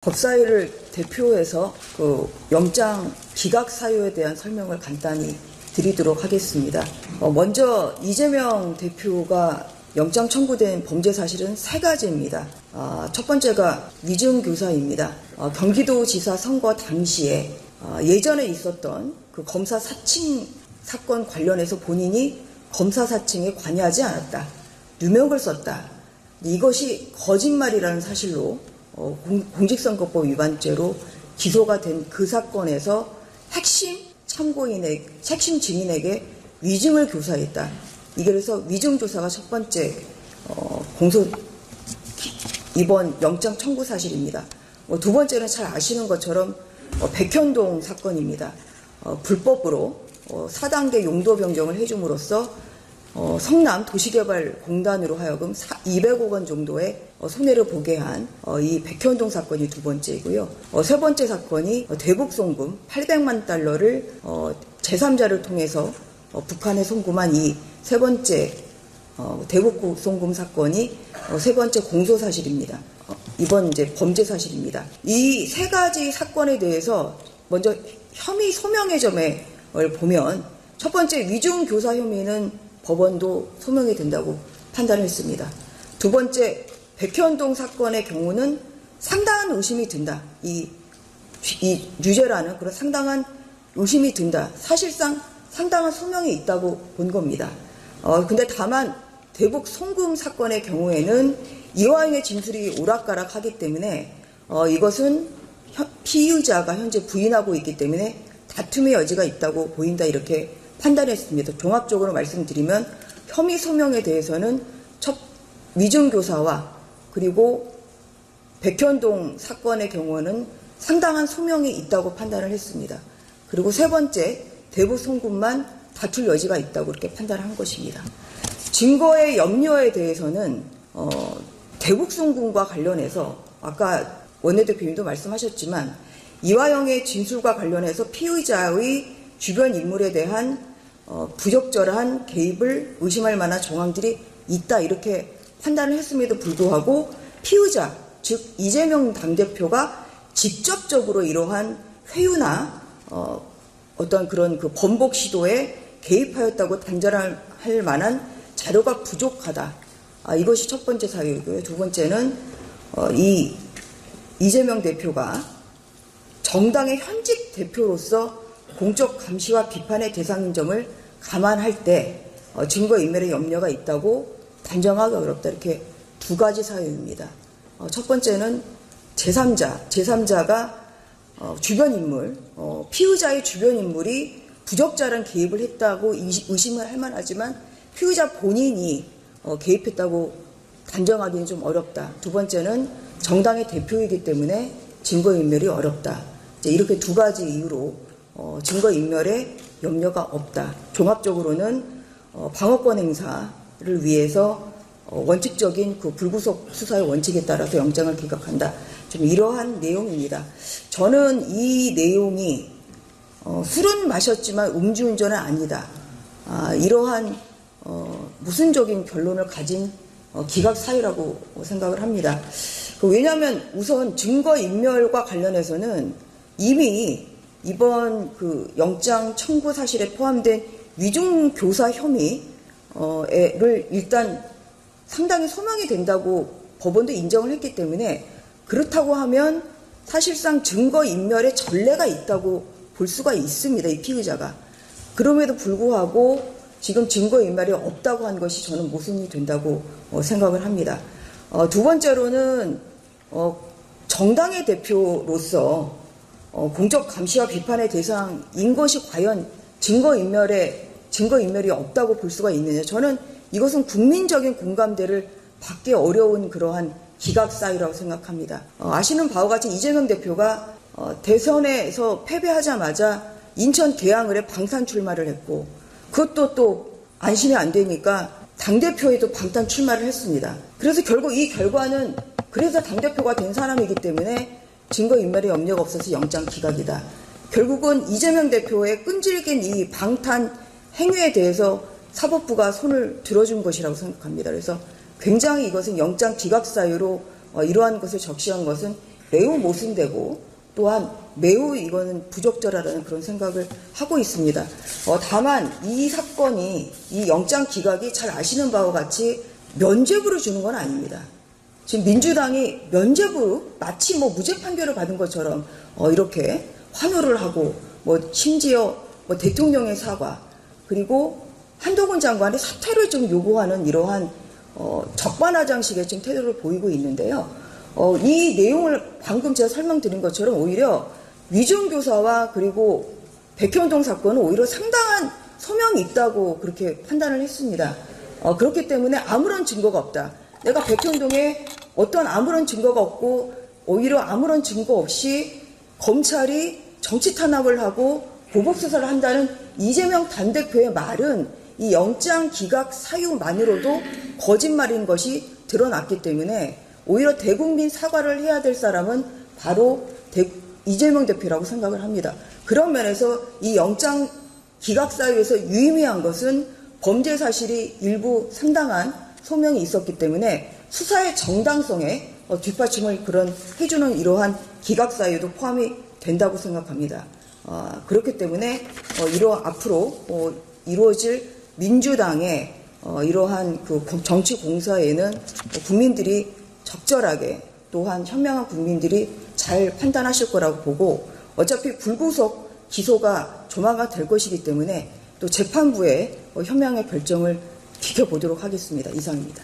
법사위를 대표해서 그 영장 기각 사유에 대한 설명을 간단히 드리도록 하겠습니다. 먼저 이재명 대표가 영장 청구된 범죄 사실은 3가지입니다. 첫 번째가 위증교사입니다. 경기도지사 선거 당시에 예전에 있었던 그 검사 사칭 사건 관련해서 본인이 검사 사칭에 관여하지 않았다. 누명을 썼다. 이것이 거짓말이라는 사실로 공직선거법 위반죄로 기소가 된 그 사건에서 핵심 증인에게 위증을 교사했다. 이게 그래서 위증교사가 첫 번째 이번 영장 청구 사실입니다. 두 번째는 잘 아시는 것처럼 백현동 사건입니다. 불법으로 4단계 용도 변경을 해줌으로써 성남 도시개발공단으로 하여금 200억 원 정도의 손해를 보게 한 이 백현동 사건이 두 번째이고요. 세 번째 사건이 대북 송금 800만 달러를 제3자를 통해서 북한에 송금한 이 세 번째 대북 송금 사건이 세 번째 공소 사실입니다. 이번 이제 범죄 사실입니다. 이 3가지 사건에 대해서 먼저 혐의 소명의 점을 보면 첫 번째 위증교사 혐의는 법원도 소명이 된다고 판단했습니다. 두 번째 백현동 사건의 경우는 상당한 의심이 든다. 이 유죄라는 그런 상당한 의심이 든다. 사실상 상당한 소명이 있다고 본 겁니다. 근데 다만 대북 송금 사건의 경우에는 이화영의 진술이 오락가락하기 때문에 이것은 피의자가 현재 부인하고 있기 때문에 다툼의 여지가 있다고 보인다 이렇게 판단했습니다. 종합적으로 말씀드리면 혐의 소명에 대해서는 첫 위증교사와 그리고 백현동 사건의 경우는 상당한 소명이 있다고 판단을 했습니다. 그리고 세 번째 대북 송금만 다툴 여지가 있다고 이렇게 판단한 것입니다. 증거의 염려에 대해서는 대북 송금과 관련해서 아까 원내대표님도 말씀하셨지만 이화영의 진술과 관련해서 피의자의 주변 인물에 대한 부적절한 개입을 의심할 만한 정황들이 있다 이렇게 판단을 했음에도 불구하고 피의자 즉 이재명 당대표가 직접적으로 이러한 회유나 어떤 그런 그 번복 시도에 개입하였다고 단정할 만한 자료가 부족하다. 이것이 첫 번째 사유이고요. 두 번째는 이 이재명 대표가 정당의 현직 대표로서 공적 감시와 비판의 대상인 점을 감안할 때 증거인멸의 염려가 있다고 단정하기 어렵다. 이렇게 2가지 사유입니다. 첫 번째는 제3자가 주변 인물, 피의자의 주변 인물이 부적절한 개입을 했다고 의심을 할 만하지만 피의자 본인이 개입했다고 단정하기는 좀 어렵다. 두 번째는 정당의 대표이기 때문에 증거인멸이 어렵다. 이렇게 2가지 이유로 증거인멸에 염려가 없다. 종합적으로는 방어권 행사를 위해서 원칙적인 그 불구속 수사의 원칙에 따라서 영장을 기각한다. 좀 이러한 내용입니다. 저는 이 내용이 술은 마셨지만 음주운전은 아니다. 이러한 모순적인 결론을 가진 기각 사유라고 생각을 합니다. 왜냐하면 우선 증거인멸과 관련해서는 이미 이번 그 영장 청구 사실에 포함된 위증교사 혐의를 일단 상당히 소명이 된다고 법원도 인정을 했기 때문에 그렇다고 하면 사실상 증거인멸의 전례가 있다고 볼 수가 있습니다. 이 피의자가. 그럼에도 불구하고 지금 증거인멸이 없다고 한 것이 저는 모순이 된다고 생각을 합니다. 두 번째로는 정당의 대표로서 공적 감시와 비판의 대상인 것이 과연 증거인멸이 없다고 볼 수가 있느냐. 저는 이것은 국민적인 공감대를 받기 어려운 그러한 기각 사유라고 생각합니다. 아시는 바와 같이 이재명 대표가 대선에서 패배하자마자 인천 계양을에 방탄 출마를 했고 그것도 또 안심이 안 되니까 당대표에도 방탄 출마를 했습니다. 그래서 결국 이 결과는 그래서 당대표가 된 사람이기 때문에 증거인멸의 염려가 없어서 영장 기각이다. 결국은 이재명 대표의 끈질긴 이 방탄 행위에 대해서 사법부가 손을 들어준 것이라고 생각합니다. 그래서 굉장히 이것은 영장 기각 사유로 이러한 것을 적시한 것은 매우 모순되고 또한 매우 이거는 부적절하다는 그런 생각을 하고 있습니다. 다만 이 사건이 이 영장 기각이 잘 아시는 바와 같이 면죄부를 주는 건 아닙니다. 지금 민주당이 면죄부 마치 무죄 판결을 받은 것처럼 이렇게 환호를 하고 심지어 대통령의 사과 그리고 한동훈 장관이 사퇴를 좀 요구하는 이러한 적반하장식의 지금 태도를 보이고 있는데요. 이 내용을 방금 제가 설명드린 것처럼 오히려 위중교사와 그리고 백현동 사건은 오히려 상당한 소명이 있다고 그렇게 판단을 했습니다. 그렇기 때문에 아무런 증거가 없다. 내가 백현동에 어떤 아무런 증거가 없고 오히려 아무런 증거 없이 검찰이 정치 탄압을 하고 보복 수사를 한다는 이재명 당대표의 말은 이 영장 기각 사유만으로도 거짓말인 것이 드러났기 때문에 오히려 대국민 사과를 해야 될 사람은 바로 이재명 대표라고 생각을 합니다. 그런 면에서 이 영장 기각 사유에서 유의미한 것은 범죄 사실이 일부 상당한 소명이 있었기 때문에 수사의 정당성에 뒷받침을 해주는 이러한 기각 사유도 포함이 된다고 생각합니다. 그렇기 때문에 앞으로 이루어질 민주당의 이러한 그 정치 공사에는 국민들이 적절하게 또한 현명한 국민들이 잘 판단하실 거라고 보고 어차피 불구속 기소가 조만간 될 것이기 때문에 또 재판부의 현명한 결정을 지켜보도록 하겠습니다. 이상입니다.